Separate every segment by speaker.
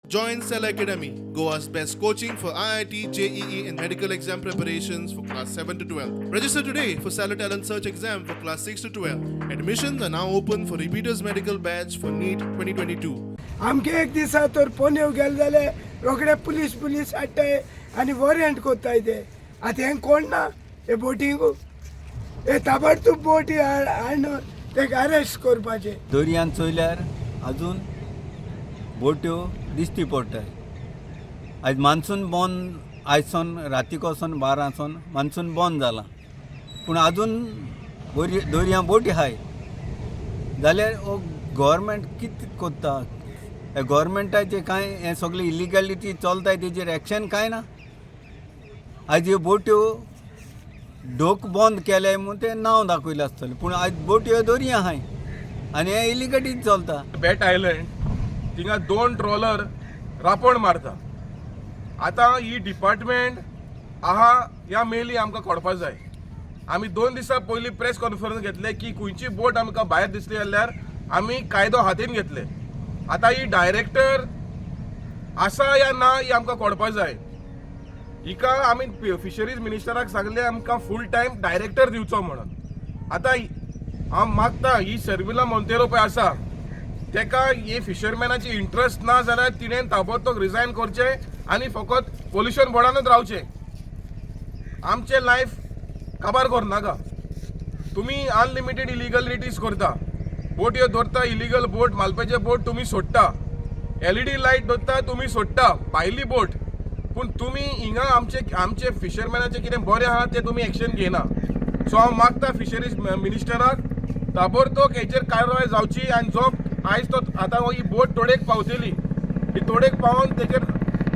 Speaker 1: Join Cell Academy, Goa's best coaching for IIT, JEE and medical exam preparations for class 7 to 12. Register today for Cell Talent Search exam for class 6 to 12. Admissions are now open for repeaters medical batch for NEET 2022.
Speaker 2: आमके एक दिसा तर phone येऊ गेले जाले Rokade police हाडटाय आनी warrant कोत्ताय ते आतां हें कोण ना हे बोटींग हे ताबडतोब बोटी हाडून ते अरेस्ट करपाचे.
Speaker 3: दर्यान चोयल्यार अजून बोट्यो दिश्टी पडटाय. आज मान्सून बंद आयसून रातीकोसून 12 मान्सून बंद जाला पूण अजून दर्या बोटी हाय जाल्यार गव्हर्मेंट कितें कोत्ता. गव्हर्मेंटाचे कांय हें सगळें इलिगॅलिटी चलताय तेजेर एक्शन कांय ना. आज ह्यो बोट्यो डोक बंद केले म्हणून ते नांव दाखयलें आसतलें पूण आज बोट्यो दर्या हाय आनी हें इलिगॅलिटी चलता.
Speaker 4: बॅट आयलंड थिंगा 2 ट्रॉलर रापण मारता. आतां ही डिपार्टमेंट आहा ह्या मेली आमकां कळपा जाय. आमी 2 दिसां पयलीं प्रेस कॉन्फरन्स घेतले की खंयची बोट आमकां भायर दिसली जाल्यार आमी कायदो हातीन घेतले. आतां ही डायरेक्टर आसा या ना ही आमकां कळपा जाय. हिका आमी फिशरीज मिनिस्टराक सांगले आमकां फूल टायम डायरेक्टर दिवचो म्हणून. आतां हांव मागता ही सर्विला मोंतेरो पळय आसा तेका हे फिशरमॅनाची इंट्रस्ट ना जाल्यार तिणें ताबडतोब रिजायन करचें आनी फकत पोल्युशन बोर्डानूच रावचें. आमचें लायफ काबार करनाका. तुमी अनलिमिटेड इलिगलिटीज करता. बोट ह्यो धरता इलिगल बोट मालपेचे बोट तुमी सोडटा. LED लायट धरता तुमी सोडटा भायली बोट. पूण तुमी हिंगा आमचे फिशरमॅनाचें कितें बरें आहा तें तुमी एक्शन घेयना. सो हांव मागता फिशरीज मिनिस्टराक ताबडतोब हेचेर कारवाय जावची आनी जो आयज तो आतां ही बोट तोडेक पावतली ही तोडेक पावोन तेचेर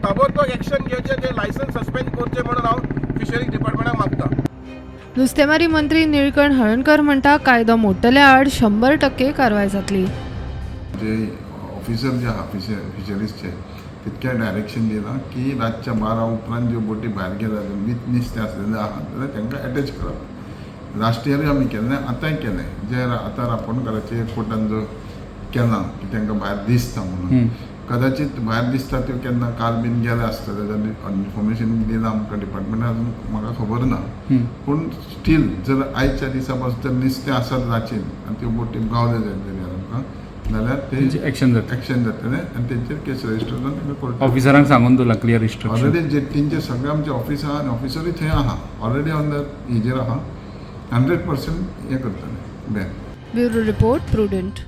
Speaker 4: ताबडतोब एक्शन घेवचें ते लायसन्स सस्पेंड करचें म्हणून हांव फिशरीज डिपार्टमेंटाक मागता.
Speaker 5: नुस्तेमारी मंत्री निळकंठ हळणकर म्हणटा कायदो मोडटल्या आड 100% कारवाय जातली.
Speaker 6: जे ऑफिसर जे आहा फिशरीजचे तितकें डायरेक्शन दिलां की रातच्या 12 उपरांत ज्यो बोटी भायर गेल्या वीथ नुस्तें आसलेले आहा जाल्यार तांकां अटॅच करप. लास्ट इयर आमी केलें आतांय केलें जे आतां रापणकाराचे कोर्टान जो केला की तांकां भायर दिसता म्हणून. कदाचित भायर दिसता त्यो केन्ना काल बीन गेले आसतले जाल्यार इन्फॉर्मेशन दिलां आमकां डिपार्टमेंटान अजून म्हाका खबर ना. पूण स्टील जर आयच्या दिसा पासून जर नुस्तें आसत रातचें आनी त्यो बोटी गावले जाय आमकां जाल्यार ते एक्शन जातलें आनी तेंचेर केस रजिस्टर जावन तांकां कोर्टान
Speaker 7: ऑफिसरांक सांगून दवरला क्लियर इन्स्ट्रक्शन.
Speaker 6: ऑलरेडी जे तेंचे सगळे आमचे ऑफिस आहा आनी ऑफिसरूय थंय आहा ऑलरेडी ऑन द हेजेर आहा 100% हें करतले बॅन.
Speaker 5: Bureau report prudent.